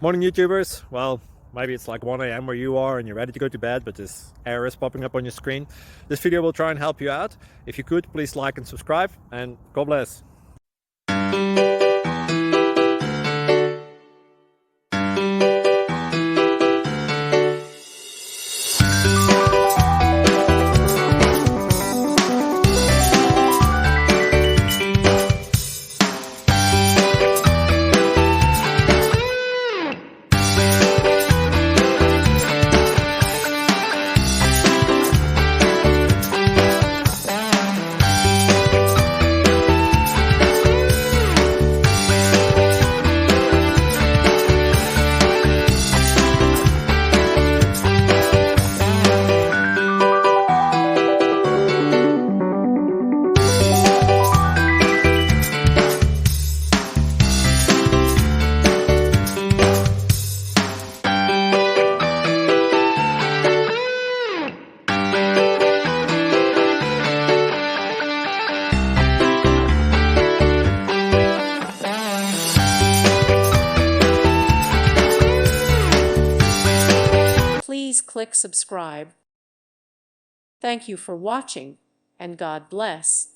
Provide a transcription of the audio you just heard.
Morning YouTubers. Well, maybe it's like 1 a.m. where you are and you're ready to go to bed, but this error is popping up on your screen. This video will try and help you out. If you could, please like and subscribe, and God bless. Please click subscribe. Thank you for watching, and God bless.